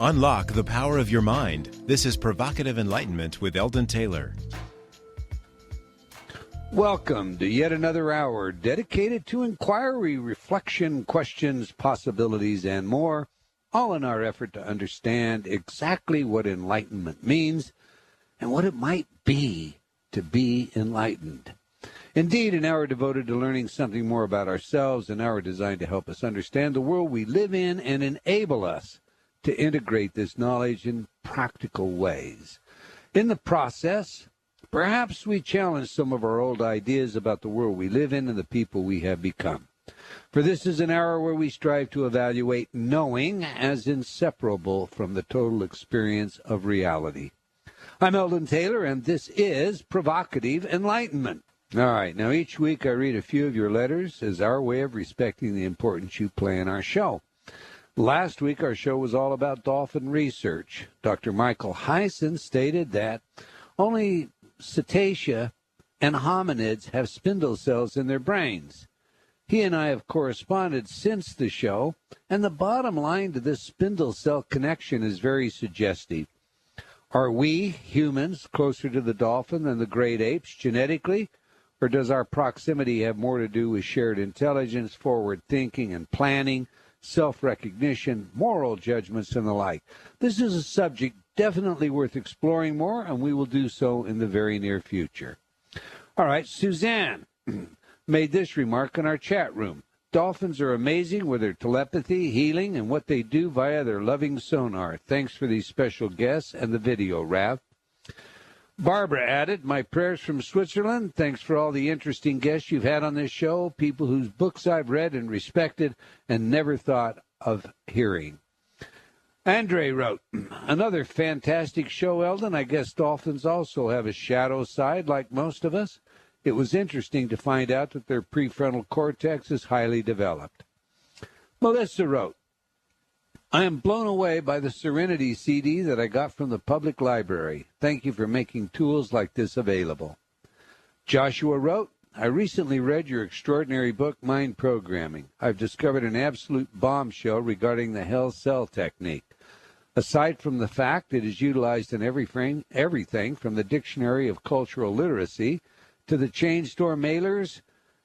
Unlock the power of your mind. This is Provocative Enlightenment with Eldon Taylor. Welcome to yet another hour dedicated to inquiry, reflection, questions, possibilities, and more, all in our effort to understand exactly what enlightenment means and what it might be to be enlightened. Indeed, an hour devoted to learning something more about ourselves, an hour designed to help us understand the world we live in and enable us to integrate this knowledge in practical ways. In the process, perhaps we challenge some of our old ideas about the world we live in and the people we have become. For this is an hour where we strive to evaluate knowing as inseparable from the total experience of reality. I'm Eldon Taylor, and this is Provocative Enlightenment. All right, now each week I read a few of your letters as our way of respecting the importance you play in our show. Last week our show was all about dolphin research. Dr. Michael Hyson stated that only cetacea and hominids have spindle cells in their brains. He and I have corresponded since the show, and the bottom line to this spindle cell connection is very suggestive. Are we, humans, closer to the dolphin than the great apes genetically, or does our proximity have more to do with shared intelligence, forward thinking and planning, self-recognition, moral judgments, and the like? This is a subject definitely worth exploring more, and we will do so in the very near future. All right, Suzanne made this remark in our chat room. Dolphins are amazing with their telepathy, healing, and what they do via their loving sonar. Thanks for these special guests and the video, Rav. Barbara added, my prayers from Switzerland. Thanks for all the interesting guests you've had on this show, people whose books I've read and respected and never thought of hearing. Andre wrote, another fantastic show, Eldon. I guess dolphins also have a shadow side like most of us. It was interesting to find out that their prefrontal cortex is highly developed. Melissa wrote, I am blown away by the Serenity CD that I got from the public library. Thank you for making tools like this available. Joshua wrote, I recently read your extraordinary book, Mind Programming. I've discovered an absolute bombshell regarding the Hell Cell technique. Aside from the fact it is utilized in everything from the Dictionary of Cultural Literacy to the chain store mailers,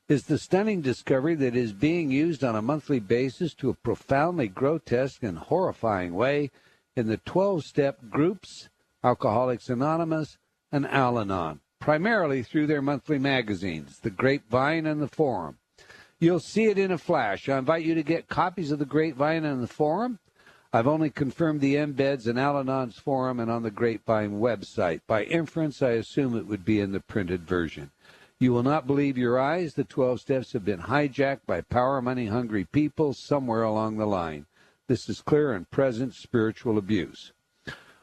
is the stunning discovery that is being used on a monthly basis to a profoundly grotesque and horrifying way in the 12-step groups, Alcoholics Anonymous and Al-Anon, primarily through their monthly magazines, The Grapevine and The Forum. You'll see it in a flash. I invite you to get copies of The Grapevine and The Forum. I've only confirmed the embeds in Al-Anon's forum and on the Grapevine website. By inference, I assume it would be in the printed version. You will not believe your eyes. The 12 steps have been hijacked by power money-hungry people somewhere along the line. This is clear and present spiritual abuse.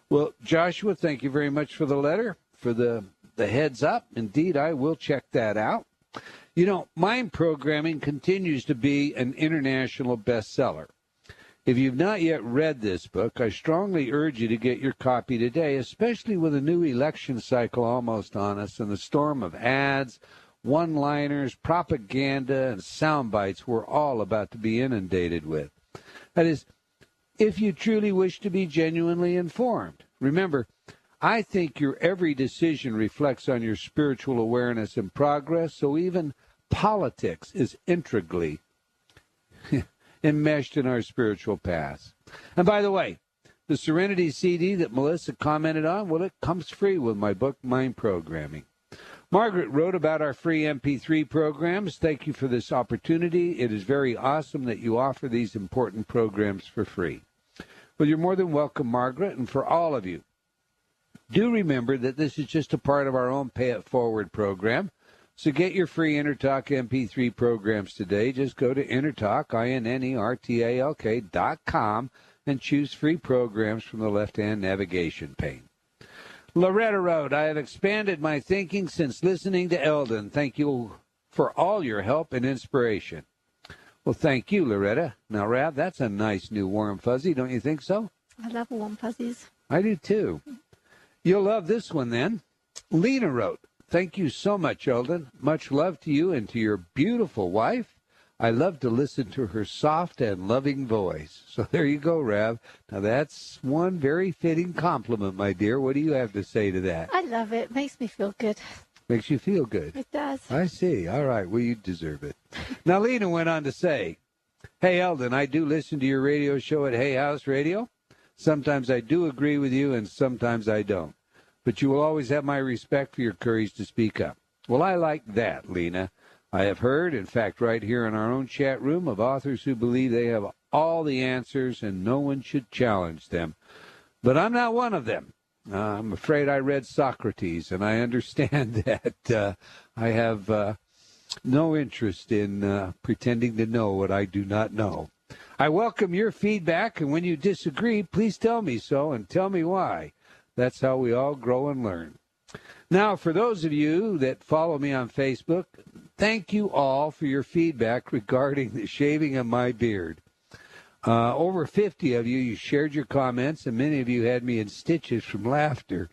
Well, Joshua, thank you very much for the letter, for the heads up. Indeed, I will check that out. You know, Mind Programming continues to be an international bestseller. If you've not yet read this book, I strongly urge you to get your copy today, especially with a new election cycle almost on us and the storm of ads, one-liners, propaganda, and sound bites we're all about to be inundated with. That is, if you truly wish to be genuinely informed. Remember, I think your every decision reflects on your spiritual awareness and progress, so even politics is integrally enmeshed in our spiritual paths. And by the way, the Serenity CD that Melissa commented on, well, it comes free with my book, Mind Programming. Margaret wrote about our free MP3 programs. Thank you for this opportunity. It is very awesome that you offer these important programs for free. Well, you're more than welcome, Margaret, and for all of you, do remember that this is just a part of our own Pay It Forward program. So get your free InnerTalk MP3 programs today. Just go to InnerTalk, INNERTALK.com, and choose free programs from the left-hand navigation pane. Loretta wrote, I have expanded my thinking since listening to Eldon. Thank you for all your help and inspiration. Well, thank you, Loretta. Now, Rav, that's a nice new warm fuzzy, don't you think so? I love warm fuzzies. I do, too. You'll love this one, then. Lena wrote, thank you so much, Eldon. Much love to you and to your beautiful wife. I love to listen to her soft and loving voice. So there you go, Rav. Now that's one very fitting compliment, my dear. What do you have to say to that? I love it. Makes me feel good. Makes you feel good. It does. I see. All right. Well, you deserve it. Now, Lena went on to say, hey, Eldon, I do listen to your radio show at Hay House Radio. Sometimes I do agree with you and sometimes I don't. But you will always have my respect for your courage to speak up. Well, I like that, Lena. I have heard, in fact, right here in our own chat room, of authors who believe they have all the answers and no one should challenge them. But I'm not one of them. I'm afraid I read Socrates, and I understand that I have no interest in pretending to know what I do not know. I welcome your feedback, and when you disagree, please tell me so and tell me why. That's how we all grow and learn. Now, for those of you that follow me on Facebook, thank you all for your feedback regarding the shaving of my beard. Over 50 of you shared your comments, and many of you had me in stitches from laughter.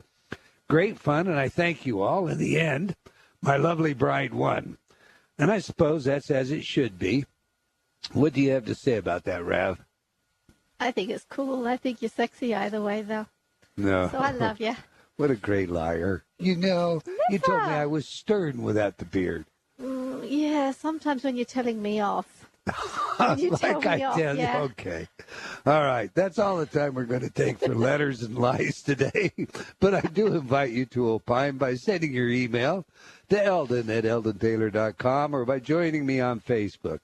Great fun, and I thank you all. In the end, my lovely bride won. And I suppose that's as it should be. What do you have to say about that, Rav? I think it's cool. I think you're sexy either way, though. No. So I love you. What a great liar. You know, you told me I was stern without the beard. Yeah, sometimes when you're telling me off. You like I tell you, okay. All right, that's all the time we're going to take for letters and lies today. But I do invite you to opine by sending your email to Eldon at eldontaylor.com or by joining me on Facebook.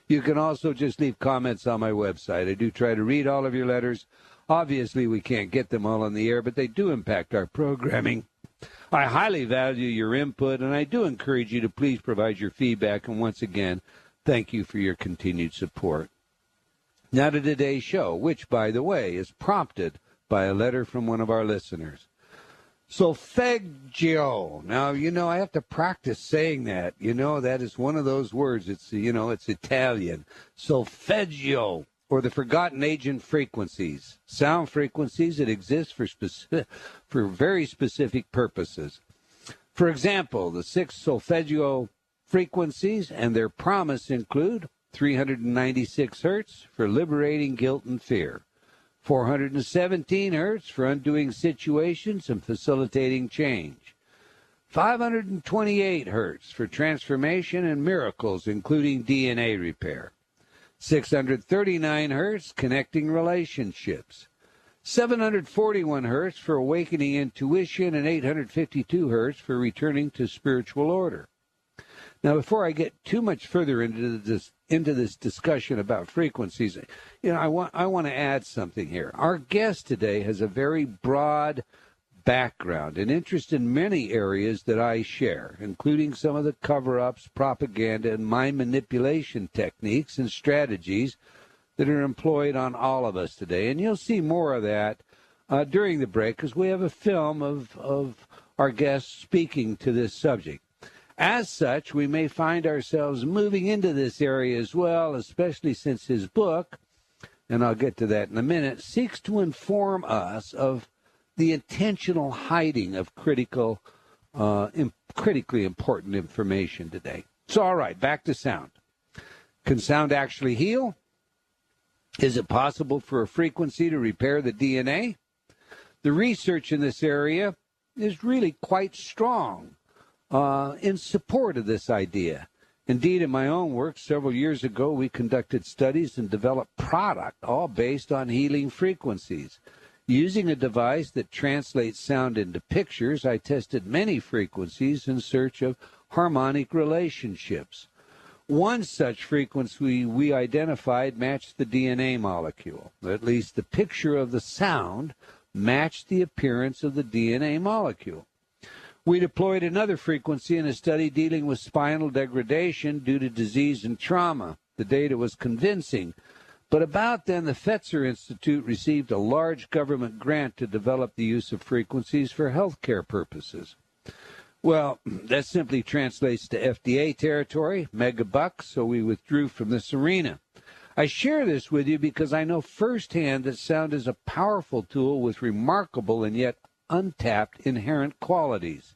You can also just leave comments on my website. I do try to read all of your letters. Obviously, we can't get them all on the air, but they do impact our programming. I highly value your input, and I do encourage you to please provide your feedback. And once again, thank you for your continued support. Now to today's show, which, by the way, is prompted by a letter from one of our listeners. Solfeggio. Now, you know, I have to practice saying that. You know, that is one of those words. It's, you know, it's Italian. Solfeggio, or the forgotten ancient frequencies. Sound frequencies that exist for very specific purposes. For example, the 6 solfeggio frequencies and their promise include 396 hertz for liberating guilt and fear, 417 hertz for undoing situations and facilitating change, 528 hertz for transformation and miracles, including DNA repair, 639 hertz connecting relationships, 741 hertz for awakening intuition, and 852 hertz for returning to spiritual order. Now, before I get too much further into this discussion about frequencies, you know, I want to add something here. Our guest today has a very broad background and interest in many areas that I share, including some of the cover-ups, propaganda, and mind manipulation techniques and strategies that are employed on all of us today. And you'll see more of that during the break, because we have a film of our guest speaking to this subject. As such, we may find ourselves moving into this area as well, especially since his book, and I'll get to that in a minute, seeks to inform us of the intentional hiding of critically important information today. So, all right, back to sound. Can sound actually heal? Is it possible for a frequency to repair the DNA? The research in this area is really quite strong in support of this idea. Indeed, in my own work several years ago, we conducted studies and developed product all based on healing frequencies. Using a device that translates sound into pictures, I tested many frequencies in search of harmonic relationships. One such frequency we identified matched the DNA molecule. At least the picture of the sound matched the appearance of the DNA molecule. We deployed another frequency in a study dealing with spinal degradation due to disease and trauma. The data was convincing. But about then, the Fetzer Institute received a large government grant to develop the use of frequencies for healthcare purposes. Well, that simply translates to FDA territory, mega bucks, so we withdrew from this arena. I share this with you because I know firsthand that sound is a powerful tool with remarkable and yet untapped inherent qualities.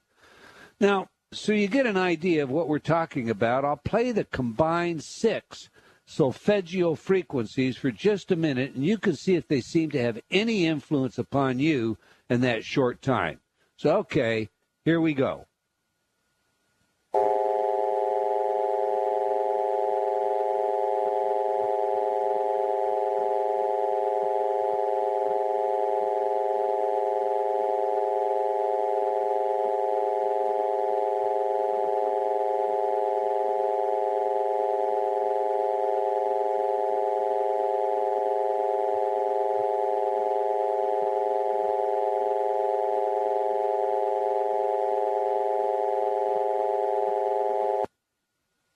Now, so you get an idea of what we're talking about, I'll play the combined 6 solfeggio frequencies for just a minute, and you can see if they seem to have any influence upon you in that short time. So, okay, here we go.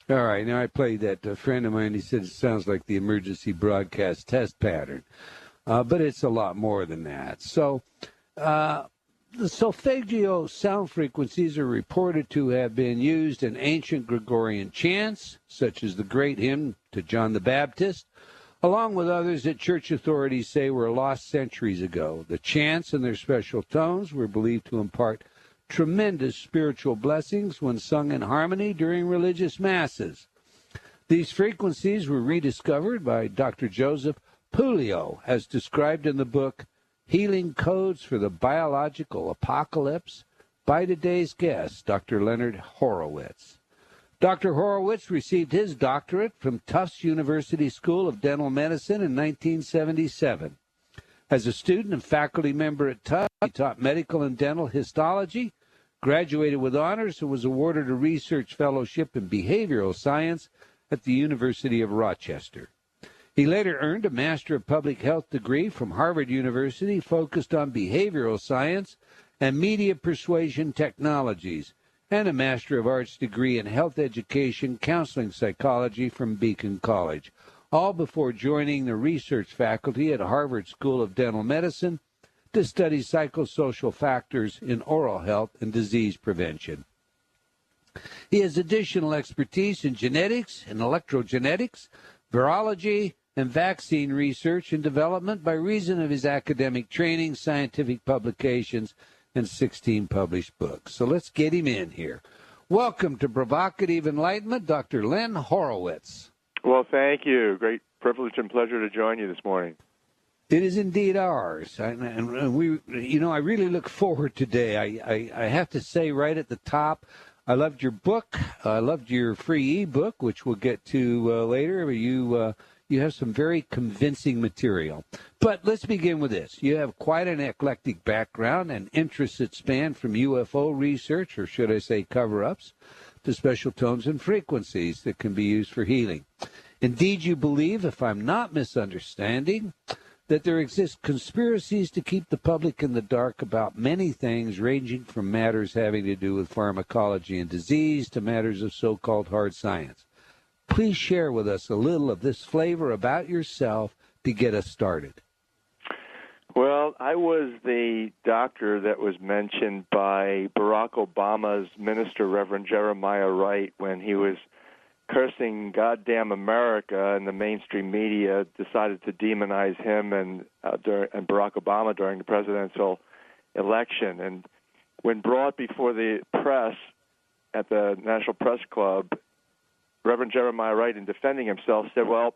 All right, now I played that. A friend of mine, he said it sounds like the emergency broadcast test pattern, but it's a lot more than that. So the solfeggio sound frequencies are reported to have been used in ancient Gregorian chants, such as the great hymn to John the Baptist, along with others that church authorities say were lost centuries ago. The chants and their special tones were believed to impart tremendous spiritual blessings when sung in harmony during religious masses. These frequencies were rediscovered by Dr. Joseph Puleo, as described in the book Healing Codes for the Biological Apocalypse by today's guest, Dr. Len Horowitz. Dr. Horowitz received his doctorate from Tufts University School of Dental Medicine in 1977. As a student and faculty member at Tufts, he taught medical and dental histology, graduated with honors, and was awarded a research fellowship in behavioral science at the University of Rochester. He later earned a Master of Public Health degree from Harvard University focused on behavioral science and media persuasion technologies, and a Master of Arts degree in Health Education Counseling Psychology from Beacon College, all before joining the research faculty at Harvard School of Dental Medicine to study psychosocial factors in oral health and disease prevention. He has additional expertise in genetics and electrogenetics, virology, and vaccine research and development by reason of his academic training, scientific publications, and 16 published books. So let's get him in here. Welcome to Provocative Enlightenment, Dr. Len Horowitz. Well, thank you. Great privilege and pleasure to join you this morning. It is indeed ours, and we, I really look forward today. I have to say right at the top, I loved your book. I loved your free ebook, which we'll get to later. You have some very convincing material. But let's begin with this. You have quite an eclectic background and interests that span from UFO research, or should I say cover-ups, to special tones and frequencies that can be used for healing. Indeed, you believe, if I'm not misunderstanding, that there exist conspiracies to keep the public in the dark about many things, ranging from matters having to do with pharmacology and disease to matters of so-called hard science. Please share with us a little of this flavor about yourself to get us started. Well, I was the doctor that was mentioned by Barack Obama's minister, Reverend Jeremiah Wright, when he was cursing goddamn America, and the mainstream media decided to demonize him and Barack Obama during the presidential election. And when brought before the press at the National Press Club, Reverend Jeremiah Wright, in defending himself, said, well,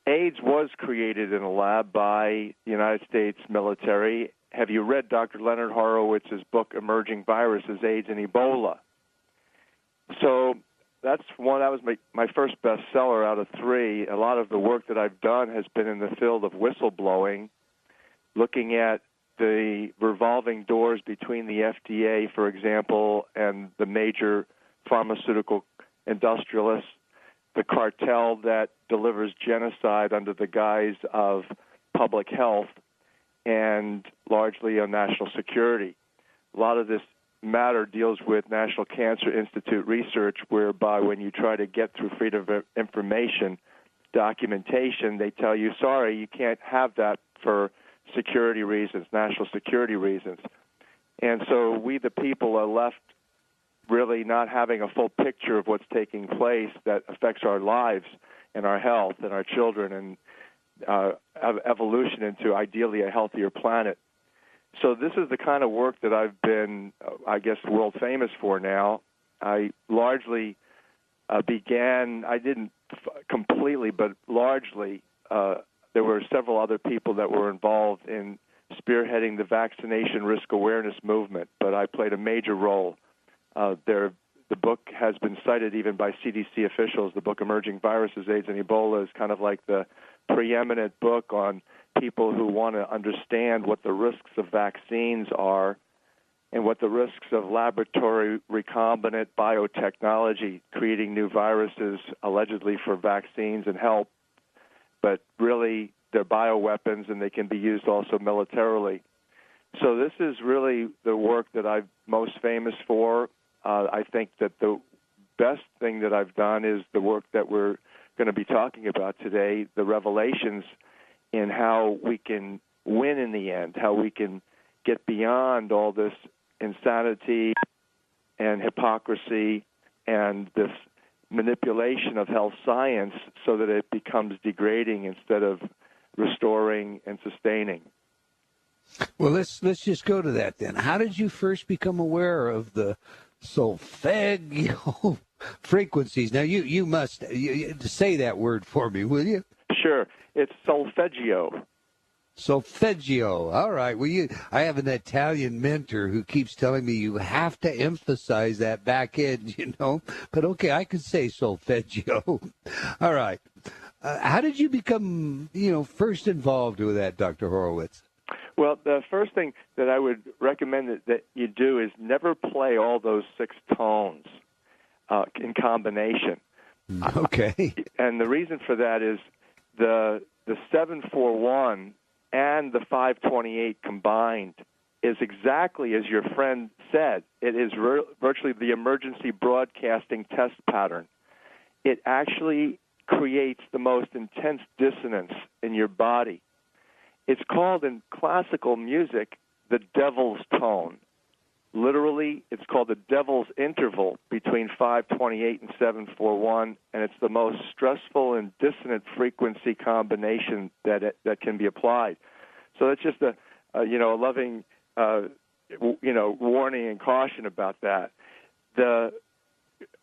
AIDS was created in a lab by the United States military. Have you read Dr. Leonard Horowitz's book, Emerging Viruses, AIDS and Ebola? So that was my first bestseller out of 3. A lot of the work that I've done has been in the field of whistleblowing, looking at the revolving doors between the FDA, for example, and the major pharmaceutical industrialists, the cartel that delivers genocide under the guise of public health and largely on national security. A lot of this matter deals with National Cancer Institute research, whereby when you try to get through freedom of information documentation, they tell you, sorry, you can't have that for security reasons, national security reasons. And so we, the people, are left really not having a full picture of what's taking place that affects our lives and our health and our children and evolution into ideally a healthier planet. So this is the kind of work that I've been, I guess, world famous for now. I largely began, I didn't completely, but largely, there were several other people that were involved in spearheading the vaccination risk awareness movement, but I played a major role. The book has been cited even by CDC officials. The book Emerging Viruses, AIDS, and Ebola is kind of like the preeminent book on people who want to understand what the risks of vaccines are and what the risks of laboratory recombinant biotechnology, creating new viruses allegedly for vaccines and help, but really they're bioweapons and they can be used also militarily. So this is really the work that I'm most famous for. I think that the best thing that I've done is the work that we're going to be talking about today, the revelations in how we can win in the end, how we can get beyond all this insanity and hypocrisy and this manipulation of health science so that it becomes degrading instead of restoring and sustaining. Well, let's just go to that then. How did you first become aware of the Solfeggio frequencies? Now, you must say that word for me, will you? Sure. It's Solfeggio. Solfeggio. All right. Well, I have an Italian mentor who keeps telling me you have to emphasize that back end, But okay, I can say Solfeggio. All right. How did you become, first involved with that, Dr. Horowitz? Well, the first thing that I would recommend that you do is never play all those 6 tones in combination. Okay. And the reason for that is the 741 and the 528 combined is exactly as your friend said. It is virtually the emergency broadcasting test pattern. It actually creates the most intense dissonance in your body. It's called in classical music the devil's tone. Literally, it's called the devil's interval between 528 and 741, and it's the most stressful and dissonant frequency combination that can be applied. So that's just a loving warning and caution about that. The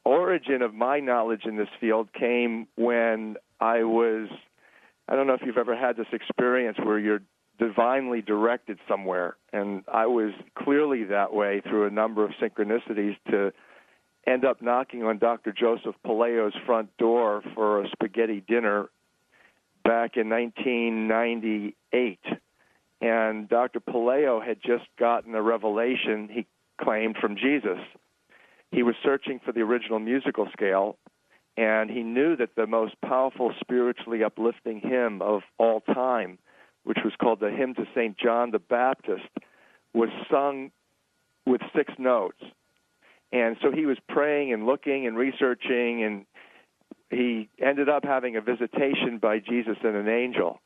origin of my knowledge in this field came when I don't know if you've ever had this experience where you're divinely directed somewhere, and I was clearly that way through a number of synchronicities to end up knocking on Dr. Joseph Palaio's front door for a spaghetti dinner back in 1998. And Dr. Palaio had just gotten a revelation, he claimed, from Jesus. He was searching for the original musical scale, and he knew that the most powerful spiritually uplifting hymn of all time, which was called the Hymn to St. John the Baptist, was sung with 6 notes. And so he was praying and looking and researching, and he ended up having a visitation by Jesus and an angel.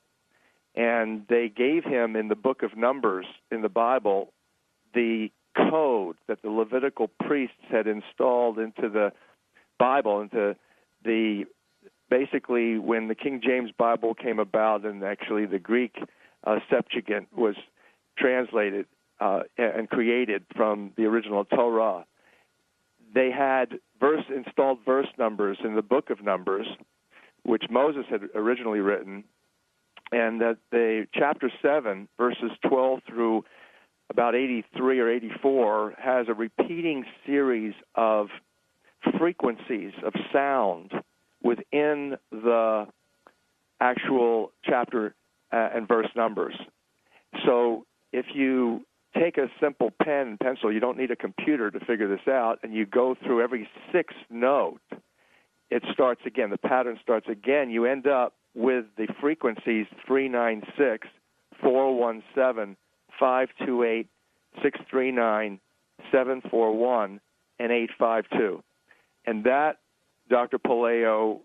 And they gave him in the book of Numbers in the Bible the code that the Levitical priests had installed into the Bible, into basically when the King James Bible came about, and actually the Greek Septuagint was translated and created from the original Torah. They had installed verse numbers in the book of Numbers, which Moses had originally written, and that the chapter 7, verses 12 through about 83 or 84, has a repeating series of frequencies of sound within the actual chapter and verse numbers. So if you take a simple pen and pencil, you don't need a computer to figure this out, and you go through every 6th note, it starts again. The pattern starts again. You end up with the frequencies 396, 417, 528, 639, 741, and 852. And that Dr. Palaio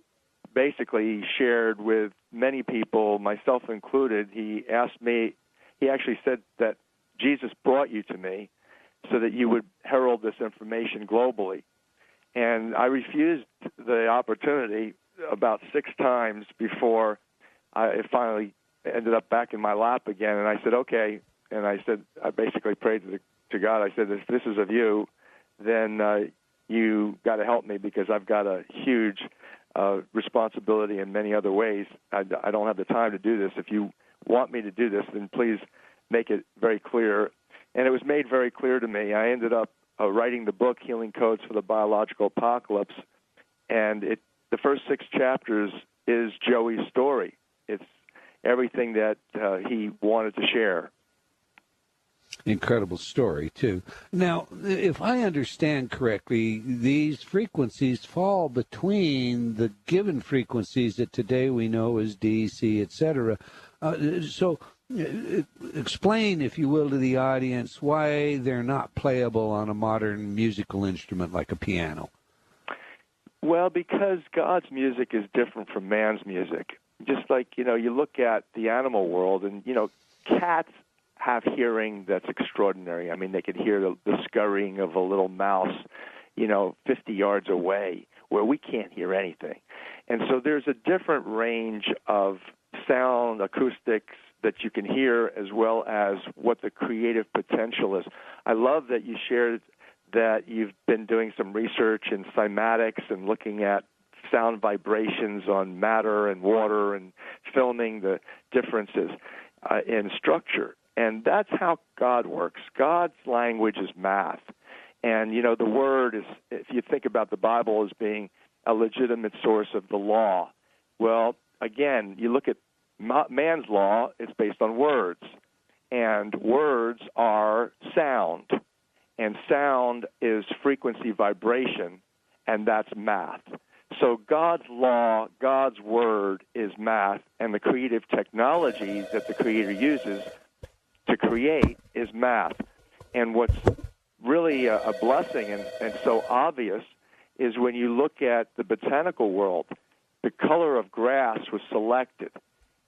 basically shared with many people, myself included. He actually said that Jesus brought you to me so that you would herald this information globally. And I refused the opportunity about 6 times before it finally ended up back in my lap again. And I said, okay. And I basically prayed to God. I said, if this is of you, then you got to help me because I've got a huge responsibility in many other ways. I don't have the time to do this. If you want me to do this, then please make it very clear. And it was made very clear to me. I ended up writing the book, Healing Codes for the Biological Apocalypse, and the first 6 chapters is Joey's story. It's everything that he wanted to share. Incredible story, too. Now, if I understand correctly, these frequencies fall between the given frequencies that today we know as D, C, etc. So explain, if you will, to the audience why they're not playable on a modern musical instrument like a piano. Well, because God's music is different from man's music. Just like, you look at the animal world, and, cats have hearing that's extraordinary. I mean, they could hear the scurrying of a little mouse, 50 yards away, where we can't hear anything. And so there's a different range of sound, acoustics that you can hear, as well as what the creative potential is. I love that you shared that you've been doing some research in cymatics and looking at sound vibrations on matter and water and filming the differences in structure. And that's how God works. God's language is math. And, the word is, if you think about the Bible as being a legitimate source of the law, well, again, you look at man's law, it's based on words. And words are sound. And sound is frequency vibration, and that's math. So God's law, God's word is math, and the creative technology that the Creator uses to create is math. And what's really a blessing and so obvious is when you look at the botanical world, the color of grass was selected.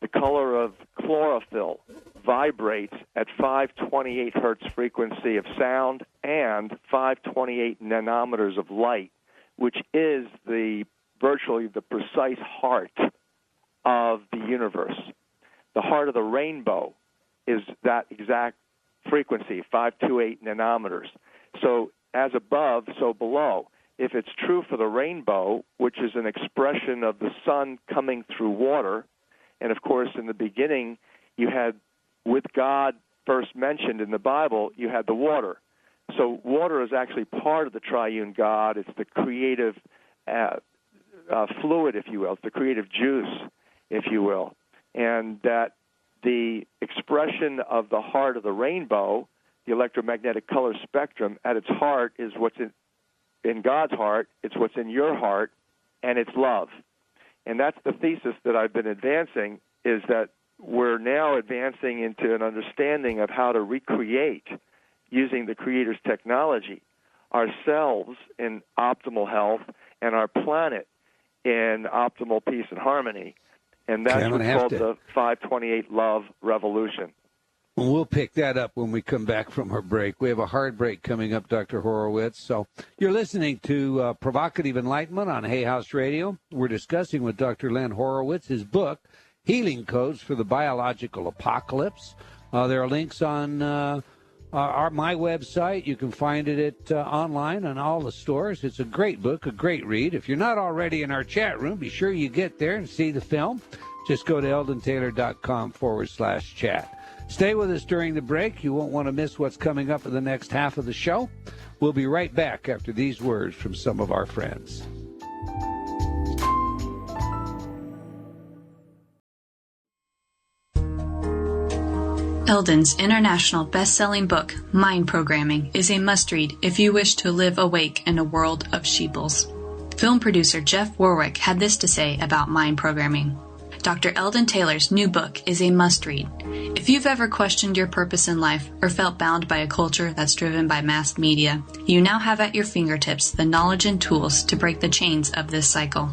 The color of chlorophyll vibrates at 528 hertz frequency of sound and 528 nanometers of light, which is virtually the precise heart of the universe. The heart of the rainbow is that exact frequency, 528 nanometers. So as above, so below. If it's true for the rainbow, which is an expression of the sun coming through water, and of course in the beginning you had, with God first mentioned in the Bible, you had the water. So water is actually part of the triune God. It's the creative fluid, if you will. It's the creative juice, if you will. And that the expression of the heart of the rainbow, the electromagnetic color spectrum, at its heart is what's in God's heart. It's what's in your heart, and it's love. And that's the thesis that I've been advancing, is that we're now advancing into an understanding of how to recreate, using the Creator's technology, ourselves in optimal health and our planet in optimal peace and harmony. And that's what's called the 528 Love Revolution. We'll pick that up when we come back from our break. We have a hard break coming up, Dr. Horowitz. So you're listening to Provocative Enlightenment on Hay House Radio. We're discussing with Dr. Len Horowitz his book, Healing Codes for the Biological Apocalypse. There are links on my website. You can find it online on all the stores. It's a great book, a great read. If you're not already in our chat room, be sure you get there and see the film. Just go to eldontaylor.com/chat. Stay with us during the break. You won't want to miss what's coming up in the next half of the show. We'll be right back after these words from some of our friends. Eldon's international best-selling book, Mind Programming, is a must-read if you wish to live awake in a world of sheeples. Film producer Jeff Warwick had this to say about mind programming. Dr. Eldon Taylor's new book is a must-read. If you've ever questioned your purpose in life or felt bound by a culture that's driven by mass media, you now have at your fingertips the knowledge and tools to break the chains of this cycle.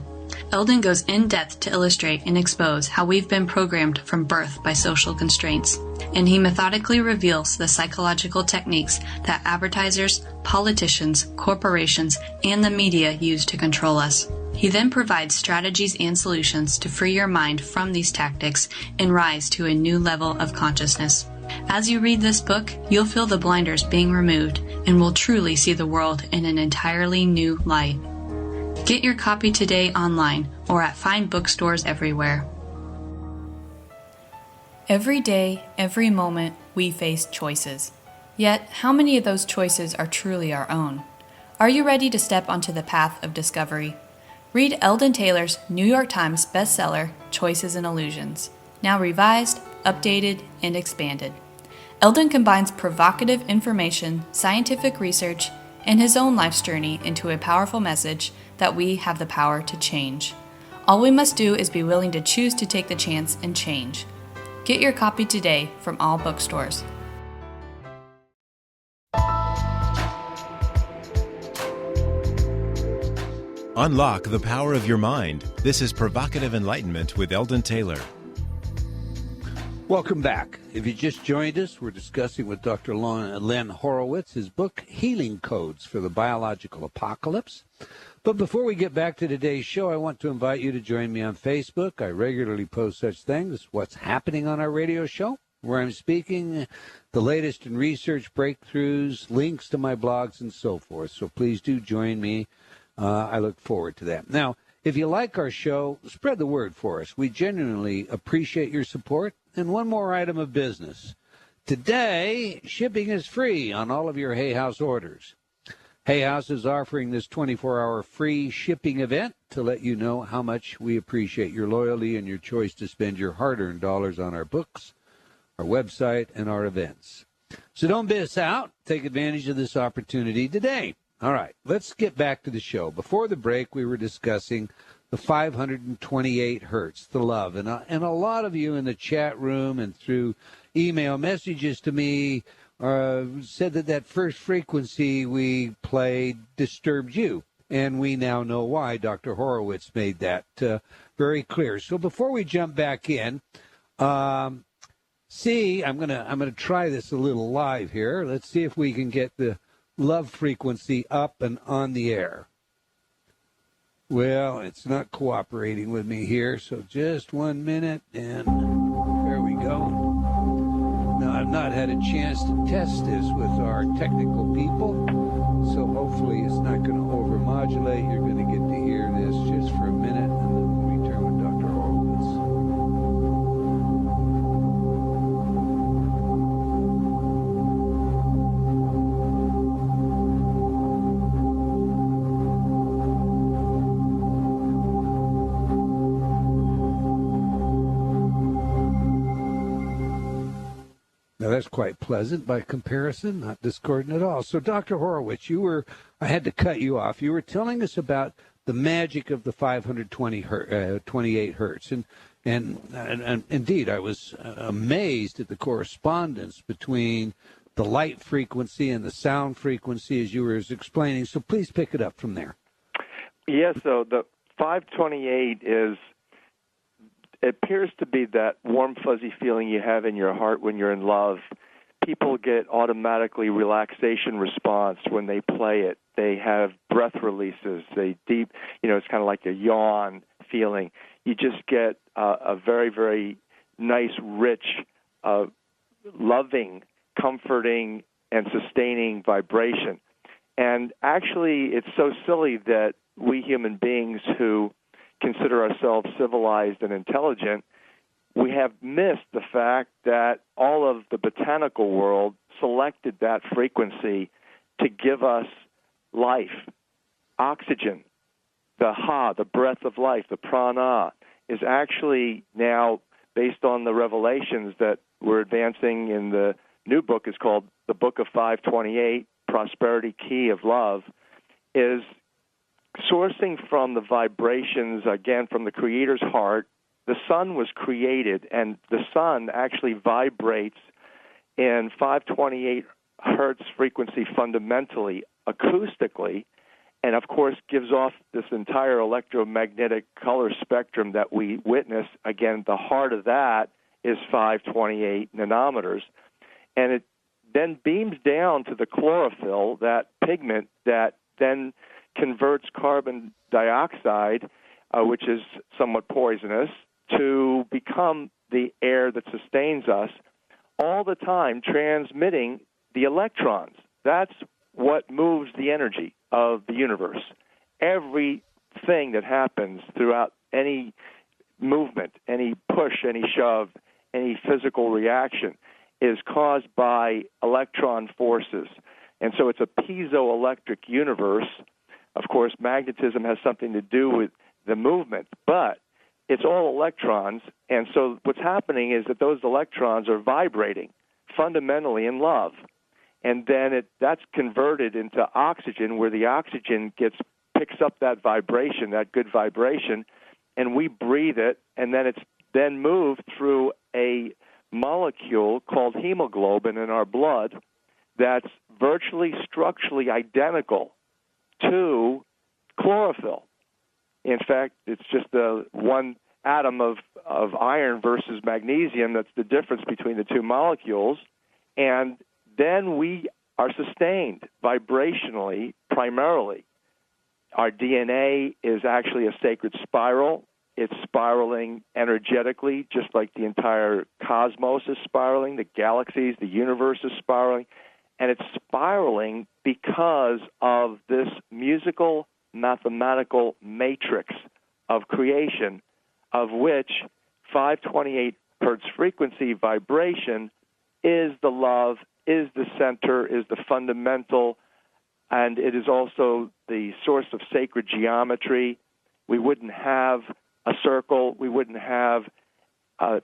Eldon goes in depth to illustrate and expose how we've been programmed from birth by social constraints, and he methodically reveals the psychological techniques that advertisers, politicians, corporations, and the media use to control us. He then provides strategies and solutions to free your mind from these tactics and rise to a new level of consciousness. As you read this book, you'll feel the blinders being removed and will truly see the world in an entirely new light. Get your copy today online or at fine bookstores everywhere. Every day, every moment, we face choices. Yet, how many of those choices are truly our own? Are you ready to step onto the path of discovery? Read Eldon Taylor's New York Times bestseller, Choices and Illusions, now revised, updated, and expanded. Eldon combines provocative information, scientific research, and his own life's journey into a powerful message that we have the power to change. All we must do is be willing to choose to take the chance and change. Get your copy today from all bookstores. Unlock the power of your mind. This is Provocative Enlightenment with Eldon Taylor. Welcome back. If you just joined us, we're discussing with Dr. Len Horowitz his book, Healing Codes for the Biological Apocalypse. But before we get back to today's show, I want to invite you to join me on Facebook. I regularly post such things as what's happening on our radio show, where I'm speaking, the latest in research breakthroughs, links to my blogs, and so forth. So please do join me. I look forward to that. Now, if you like our show, spread the word for us. We genuinely appreciate your support. And one more item of business. Today, shipping is free on all of your Hay House orders. Hay House is offering this 24-hour free shipping event to let you know how much we appreciate your loyalty and your choice to spend your hard-earned dollars on our books, our website, and our events. So don't miss out. Take advantage of this opportunity today. All right, let's get back to the show. Before the break, we were discussing the 528 hertz, the love. And a lot of you in the chat room and through email messages to me said that first frequency we played disturbed you. And we now know why. Dr. Horowitz made that very clear. So before we jump back in, I'm gonna try this a little live here. Let's see if we can get the love frequency up and on the air. Well, it's not cooperating with me here, so just 1 minute, and there we go. Now, I've not had a chance to test this with our technical people, so hopefully it's not going to overmodulate. You're going to get to hear this just for a minute, and then we'll return with Dr. Horowitz. Now, that's quite pleasant by comparison, not discordant at all. So, Dr. Horowitz, I had to cut you off. You were telling us about the magic of the 528 hertz. And indeed, I was amazed at the correspondence between the light frequency and the sound frequency as you were explaining. So please pick it up from there. Yeah, so the 528 it appears to be that warm, fuzzy feeling you have in your heart when you're in love. People get automatically relaxation response when they play it. They have breath releases. It's kind of like a yawn feeling. You just get a very, very nice, rich, loving, comforting, and sustaining vibration. And actually, it's so silly that we human beings who consider ourselves civilized and intelligent, we have missed the fact that all of the botanical world selected that frequency to give us life, oxygen. The breath of life, the prana, is actually now, based on the revelations that we're advancing in the new book, is called the Book of 528, Prosperity Key of Love, is sourcing from the vibrations, again, from the Creator's heart. The sun was created, and the sun actually vibrates in 528 hertz frequency fundamentally, acoustically, and, of course, gives off this entire electromagnetic color spectrum that we witness. Again, the heart of that is 528 nanometers, and it then beams down to the chlorophyll, that pigment that then converts carbon dioxide, which is somewhat poisonous, to become the air that sustains us, all the time transmitting the electrons. That's what moves the energy of the universe. Everything that happens throughout any movement, any push, any shove, any physical reaction is caused by electron forces. And so it's a piezoelectric universe. Of course, magnetism has something to do with the movement, but it's all electrons. And so what's happening is that those electrons are vibrating fundamentally in love. And then that's converted into oxygen, where the oxygen picks up that vibration, that good vibration, and we breathe it, and then it's then moved through a molecule called hemoglobin in our blood that's virtually structurally identical to chlorophyll. In fact, it's just the one atom of iron versus magnesium that's the difference between the two molecules, and then we are sustained vibrationally primarily. Our DNA is actually a sacred spiral. It's spiraling energetically, just like the entire cosmos is spiraling, the galaxies, the universe is spiraling. And it's spiraling because of this musical, mathematical matrix of creation, of which 528 hertz frequency vibration is the love, is the center, is the fundamental, and it is also the source of sacred geometry. We wouldn't have a circle. We wouldn't have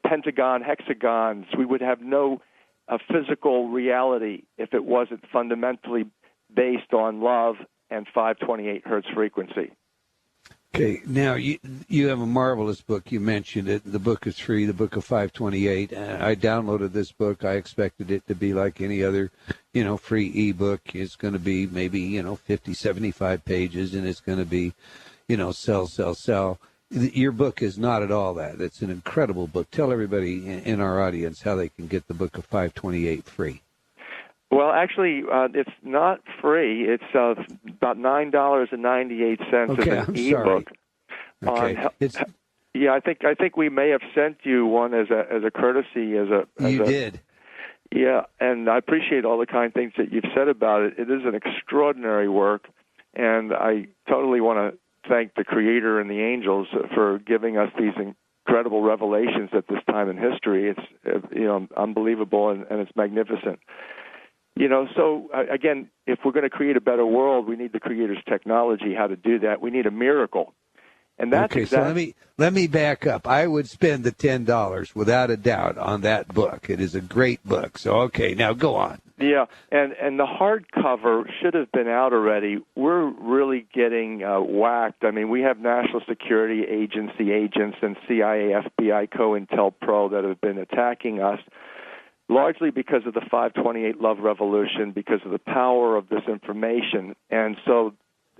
pentagon, hexagons. We would have no physical reality if it wasn't fundamentally based on love and 528 hertz frequency. Okay, now you have a marvelous book. You mentioned it. The book is free, the book of 528. I downloaded this book. I expected it to be like any other, free ebook. It's going to be maybe, 50, 75 pages, and it's going to be, sell. Your book is not at all that. It's an incredible book. Tell everybody in our audience how they can get the book of 528 free. Well, actually, it's not free. It's about $9.98 as an ebook. Okay. I think we may have sent you one as a courtesy. You did. Yeah, and I appreciate all the kind things that you've said about it. It is an extraordinary work, and I totally want to thank the Creator and the angels for giving us these incredible revelations at this time in history. It's unbelievable, and it's magnificent. So again, if we're going to create a better world, we need the Creator's technology. How to do that? We need a miracle, and that's okay. So let me back up. I would spend the $10 without a doubt on that book. It is a great book. So okay, now go on. Yeah, and the hardcover should have been out already. We're really getting whacked. I mean, we have National Security Agency agents and CIA, FBI, COINTELPRO that have been attacking us, largely because of the 528 Love Revolution, because of the power of this information. And so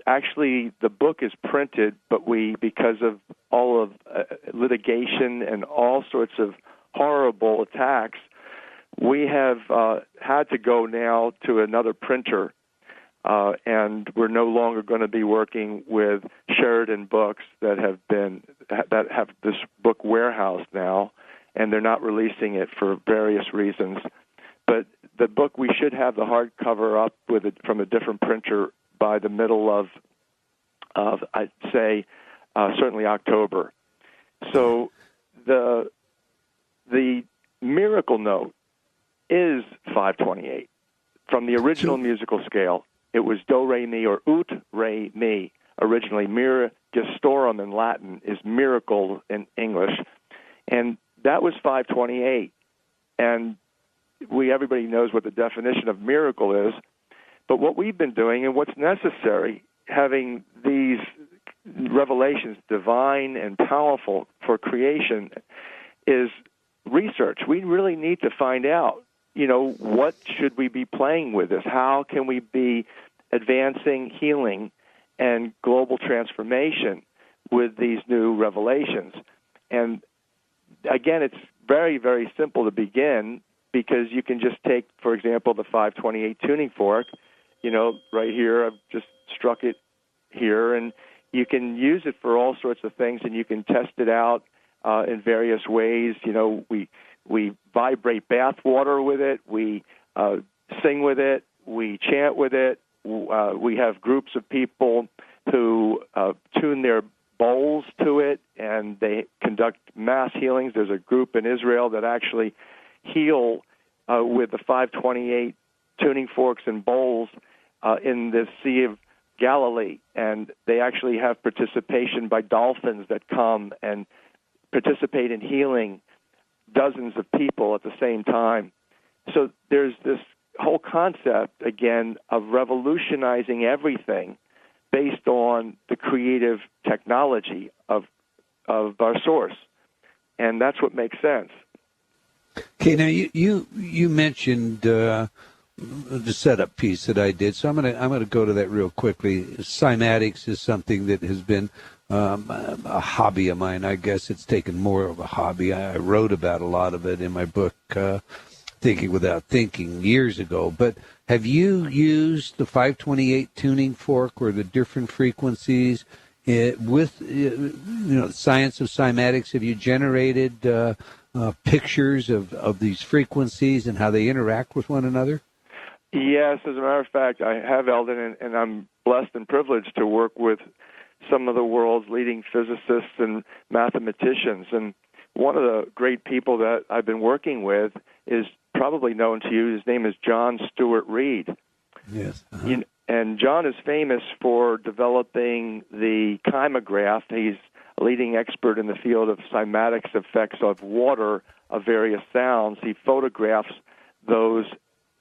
actually the book is printed, but because of all of litigation and all sorts of horrible attacks, we have had to go now to another printer, and we're no longer going to be working with Sheridan Books that have this book warehouse now, and they're not releasing it for various reasons. But the book, we should have the hardcover up with it from a different printer by the middle of I'd say, certainly October. So the miracle note is 528. From the original musical scale, it was do, re, mi, or ut, re, mi. Originally, mira gestorum in Latin is miracle in English. And that was 528. And everybody knows what the definition of miracle is. But what we've been doing and what's necessary, having these revelations divine and powerful for creation, is research. We really need to find out, what should we be playing with this? How can we be advancing healing and global transformation with these new revelations? And again, it's very, very simple to begin, because you can just take, for example, the 528 tuning fork, right here. I've just struck it here, and you can use it for all sorts of things, and you can test it out in various ways. We vibrate bath water with it, we sing with it, we chant with it, We have groups of people who tune their bowls to it, and they conduct mass healings. There's a group in Israel that actually heal with the 528 tuning forks and bowls in the Sea of Galilee, and they actually have participation by dolphins that come and participate in healing dozens of people at the same time. So there's this whole concept, again, of revolutionizing everything based on the creative technology of our source, and that's what makes sense. Okay, now you mentioned the setup piece that I did, so I'm gonna go to that real quickly. Cymatics is something that has been a hobby of mine. I guess it's taken more of a hobby. I wrote about a lot of it in my book, Thinking Without Thinking, years ago. But have you used the 528 tuning fork or the different frequencies with the science of cymatics? Have you generated pictures of these frequencies and how they interact with one another? Yes, as a matter of fact, I have, Eldon, and I'm blessed and privileged to work with some of the world's leading physicists and mathematicians. And one of the great people that I've been working with is probably known to you. His name is John Stewart Reed. Yes. Uh-huh. And John is famous for developing the chymograph. He's a leading expert in the field of cymatics effects of water, of various sounds. He photographs those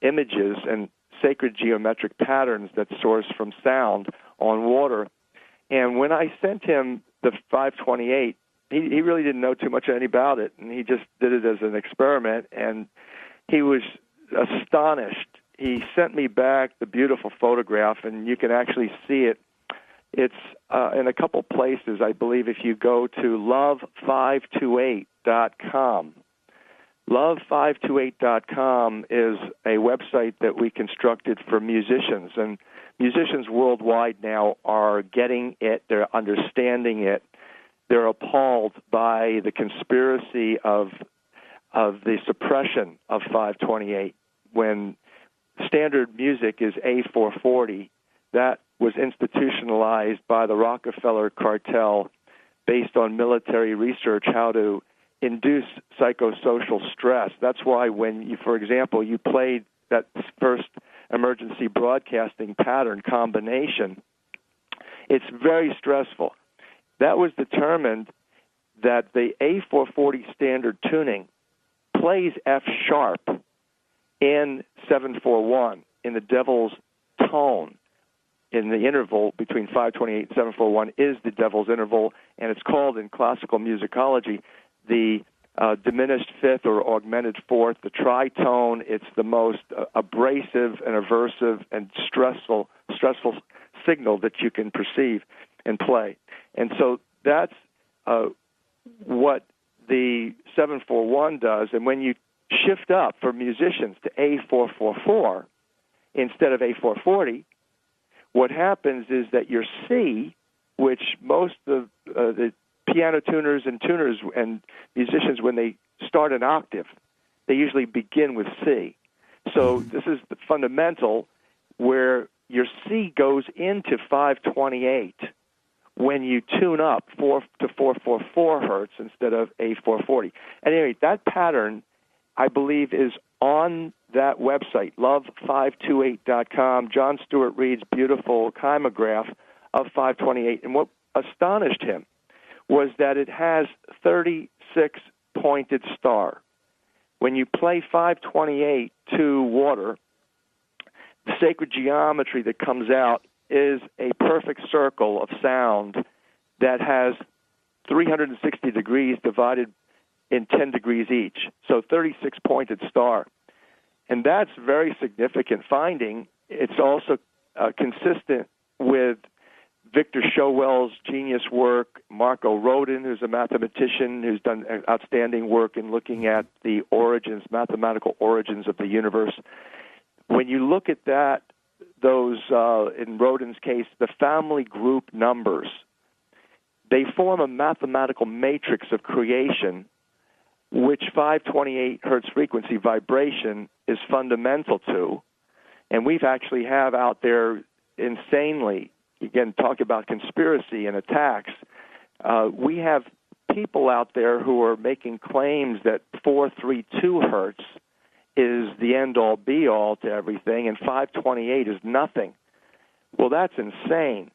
images and sacred geometric patterns that source from sound on water. And when I sent him the 528, he really didn't know too much about it, and he just did it as an experiment, and he was astonished. He sent me back the beautiful photograph, and you can actually see it. It's in a couple places, I believe, if you go to love528.com. Love528.com is a website that we constructed for musicians, and musicians worldwide now are getting it, they're understanding it. They're appalled by the conspiracy of the suppression of 528. When standard music is A440, that was institutionalized by the Rockefeller cartel based on military research, how to induce psychosocial stress. That's why when you, for example, you played that first emergency broadcasting pattern combination, it's very stressful. That was determined that the A440 standard tuning plays F sharp in 741 in the devil's tone. In the interval between 528 and 741 is the devil's interval, and it's called in classical musicology the diminished fifth or augmented fourth, the tritone. It's the most abrasive and aversive and stressful signal that you can perceive and play. And so that's what the 741 does. And when you shift up for musicians to A444 instead of A440, what happens is that your C, which most of the piano tuners and musicians, when they start an octave, they usually begin with C. So this is the fundamental where your C goes into 528 when you tune up 4 to 444 hertz instead of A440. At any rate, that pattern, I believe, is on that website, love528.com, John Stewart Reed's beautiful chymograph of 528. And what astonished him was that it has 36-pointed star. When you play 528 to water, the sacred geometry that comes out is a perfect circle of sound that has 360 degrees divided in 10 degrees each, so 36-pointed star. And that's very significant finding. It's also consistent with Victor Showell's genius work, Marco Rodin, who's a mathematician who's done outstanding work in looking at the origins, mathematical origins of the universe. When you look at that, those, in Rodin's case, the family group numbers, they form a mathematical matrix of creation, which 528 hertz frequency vibration is fundamental to. And we've actually have out there insanely. Again, talk about conspiracy and attacks. We have people out there who are making claims that 432 hertz is the end-all, be-all to everything, and 528 is nothing. Well, that's insane.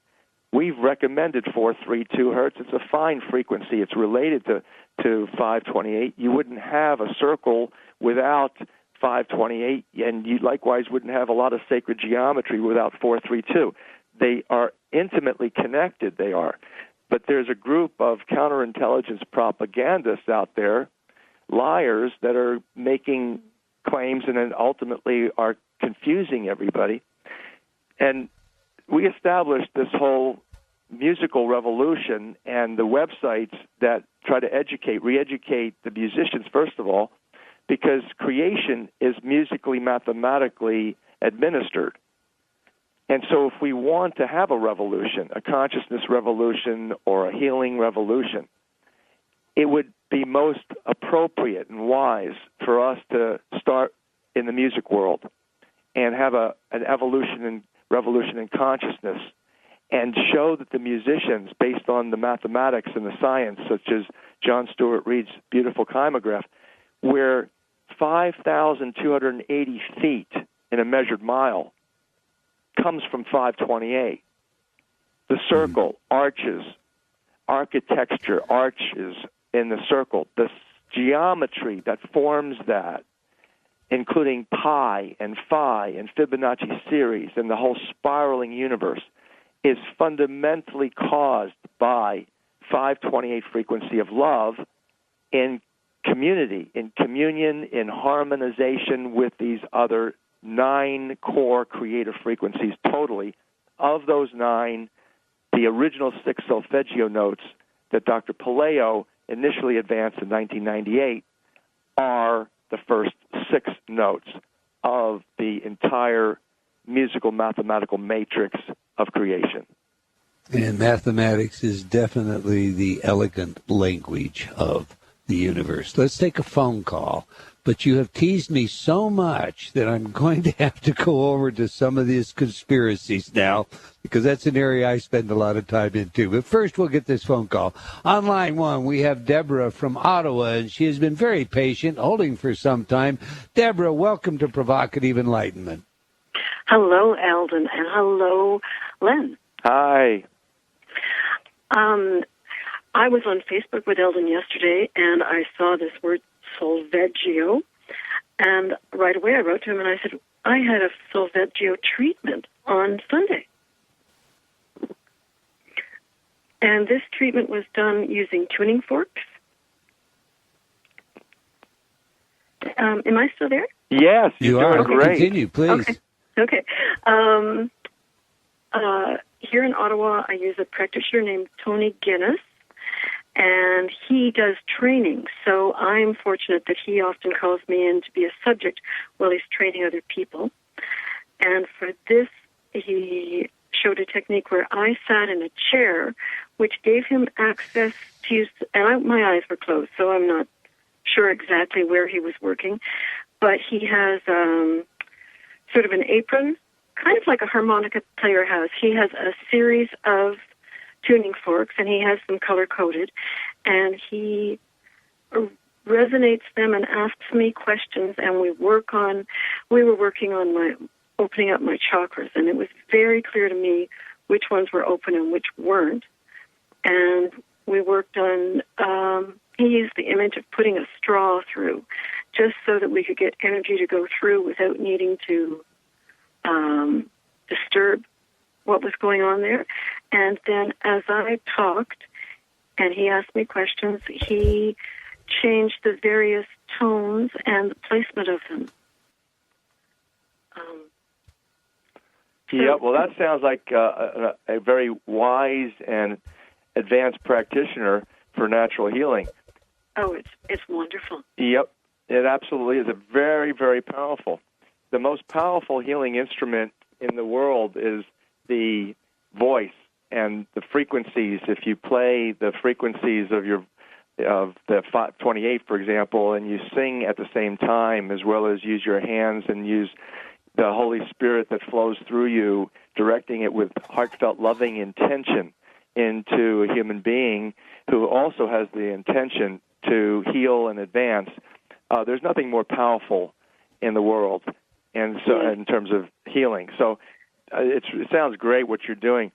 We've recommended 432 hertz. It's a fine frequency. It's related to 528. You wouldn't have a circle without 528, and you likewise wouldn't have a lot of sacred geometry without 432. They are intimately connected, they are. But there's a group of counterintelligence propagandists out there, liars, that are making claims and then ultimately are confusing everybody. And we established this whole musical revolution and the websites that try to re-educate the musicians, first of all, because creation is musically, mathematically administered. And so if we want to have a revolution, a consciousness revolution or a healing revolution, it would be most appropriate and wise for us to start in the music world and have an evolution and revolution in consciousness and show that the musicians, based on the mathematics and the science, such as John Stewart Reed's beautiful chimograph, where 5,280 feet in a measured mile comes from 528. The circle, arches, architecture, arches in the circle, the geometry that forms that, including pi and phi and Fibonacci series and the whole spiraling universe, is fundamentally caused by 528 frequency of love in community, in communion, in harmonization with these other 9 core creative frequencies totally. Of those 9, the original 6 Solfeggio notes that Dr. Palaio initially advanced in 1998 are the first 6 notes of the entire musical mathematical matrix of creation. And mathematics is definitely the elegant language of the universe. Let's take a phone call. But you have teased me so much that I'm going to have to go over to some of these conspiracies now, because that's an area I spend a lot of time into. But first, we'll get this phone call. On line 1, we have Deborah from Ottawa, and she has been very patient, holding for some time. Deborah, welcome to Provocative Enlightenment. Hello, Eldon, and hello, Len. Hi. I was on Facebook with Eldon yesterday, and I saw this word Solfeggio, and right away I wrote to him and I said, I had a Solfeggio treatment on Sunday. And this treatment was done using tuning forks. Am I still there? Yes, you are. Great. Continue, please. Okay. Here in Ottawa, I use a practitioner named Tony Guinness, and he does training. So I'm fortunate that he often calls me in to be a subject while he's training other people. And for this, he showed a technique where I sat in a chair, which gave him access to use, and my eyes were closed, so I'm not sure exactly where he was working, but he has sort of an apron, kind of like a harmonica player has. He has a series of tuning forks, and he has them color-coded, and he resonates them and asks me questions, and we were working on my opening up my chakras, and it was very clear to me which ones were open and which weren't. And we worked on, he used the image of putting a straw through, just so that we could get energy to go through without needing to disturb what was going on there. And then as I talked and he asked me questions, he changed the various tones and the placement of them. Yeah, well, that sounds like a very wise and advanced practitioner for natural healing. Oh, it's wonderful. Yep, it absolutely is. Very, very powerful. The most powerful healing instrument in the world is the voice and the frequencies. If you play the frequencies of the 528, for example, and you sing at the same time, as well as use your hands and use the Holy Spirit that flows through you, directing it with heartfelt, loving intention into a human being who also has the intention to heal and advance. There's nothing more powerful in the world, and so in terms of healing. So it sounds great what you're doing.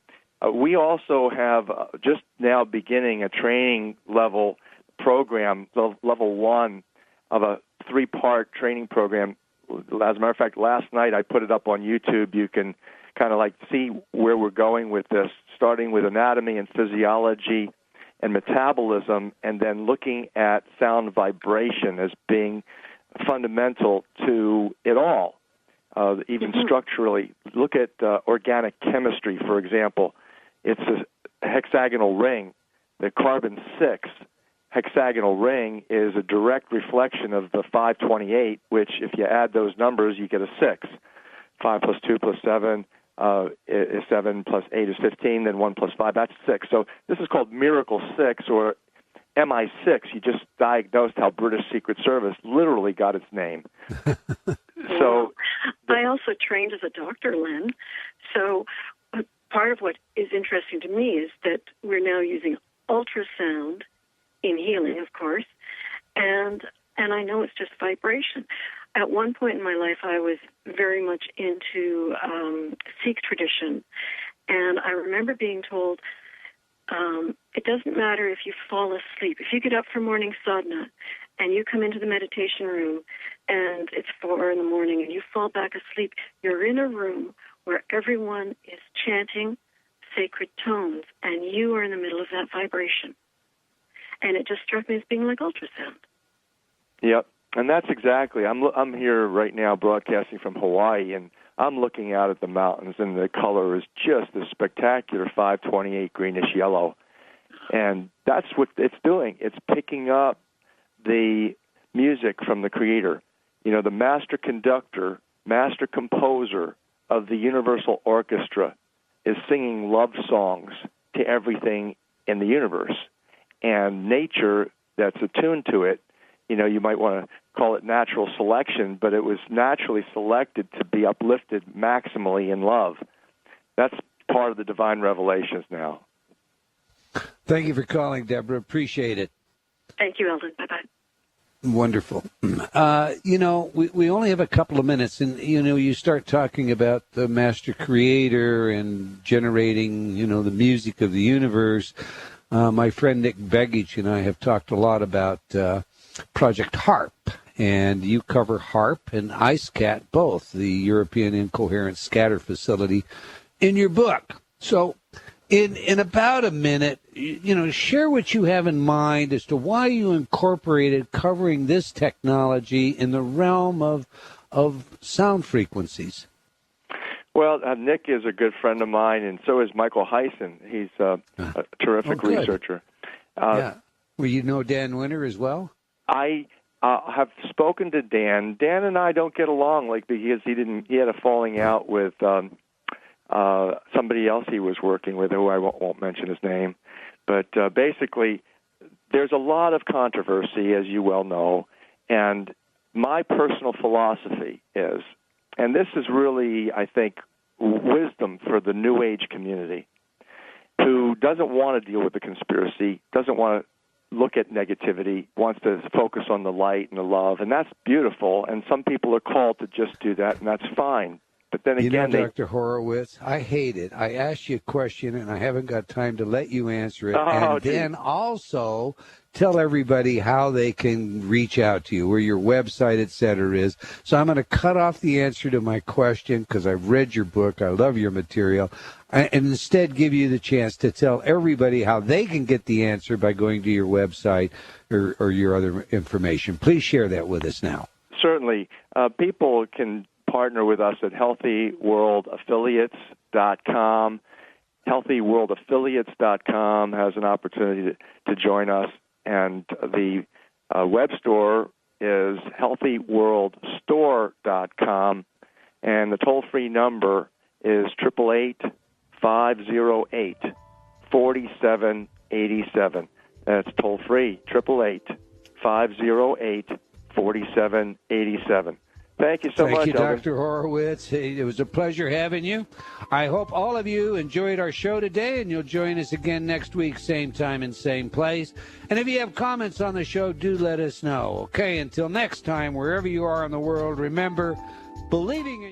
We also have just now beginning a training level program, level 1 of a 3-part training program. As a matter of fact, last night I put it up on YouTube. You can kind of like see where we're going with this, starting with anatomy and physiology and metabolism, and then looking at sound vibration as being fundamental to it all, even structurally. Look at organic chemistry, for example. It's a hexagonal ring. The carbon-6 hexagonal ring is a direct reflection of the 528, which if you add those numbers, you get a 6. 5 plus 2 plus 7 is 7 plus 8 is 15, then 1 plus 5, that's 6. So this is called Miracle 6, or MI6. You just diagnosed how British Secret Service literally got its name. So I also trained as a doctor, Len. So part of what is interesting to me is that we're now using ultrasound in healing, of course, and I know it's just vibration. At one point in my life, I was very much into Sikh tradition, and I remember being told, it doesn't matter if you fall asleep. If you get up for morning sadhana and you come into the meditation room and it's 4 in the morning and you fall back asleep, you're in a room where everyone is chanting sacred tones and you are in the middle of that vibration. And it just struck me as being like ultrasound. Yep, and that's exactly. I'm here right now broadcasting from Hawaii, and I'm looking out at the mountains, and the color is just a spectacular 528 greenish yellow. And that's what it's doing. It's picking up the music from the Creator. You know, the master conductor, master composer of the Universal Orchestra is singing love songs to everything in the universe. And nature that's attuned to it, you know, you might want to call it natural selection, but it was naturally selected to be uplifted maximally in love. That's part of the divine revelations now. Thank you for calling, Deborah. Appreciate it. Thank you, Eldon. Bye-bye. Wonderful. You know, we only have a couple of minutes, and, you know, you start talking about the master creator and generating, you know, the music of the universe. My friend Nick Begich and I have talked a lot about Project HARP, and you cover HARP and IceCat, both, the European Incoherent Scatter Facility, in your book. So in about a minute, you know, share what you have in mind as to why you incorporated covering this technology in the realm of sound frequencies. Well, Nick is a good friend of mine, and so is Michael Hyson. He's a terrific researcher. Yeah. Well, you know Dan Winter as well? I have spoken to Dan. Dan and I don't get along, like, because he had a falling out with somebody else he was working with, who I won't mention his name. But basically, there's a lot of controversy, as you well know, and my personal philosophy is, and this is really, I think, wisdom for the New Age community, who doesn't want to deal with the conspiracy, doesn't want to look at negativity, wants to focus on the light and the love, and that's beautiful, and some people are called to just do that, and that's fine. But then again, Dr. Horowitz, I hate it. I asked you a question, and I haven't got time to let you answer it. Then also tell everybody how they can reach out to you, where your website, et cetera, is. So I'm going to cut off the answer to my question because I've read your book. I love your material. And instead give you the chance to tell everybody how they can get the answer by going to your website or your other information. Please share that with us now. Certainly. People can partner with us at healthyworldaffiliates.com. Healthyworldaffiliates.com has an opportunity to join us, and the web store is healthyworldstore.com, and the toll-free number is 888-508-4787. That's toll-free, 888-508-4787. Thank you so much, Thank you, Eldon. Dr. Horowitz. Hey, it was a pleasure having you. I hope all of you enjoyed our show today, and you'll join us again next week, same time and same place. And if you have comments on the show, do let us know. Okay, until next time, wherever you are in the world, remember, believing in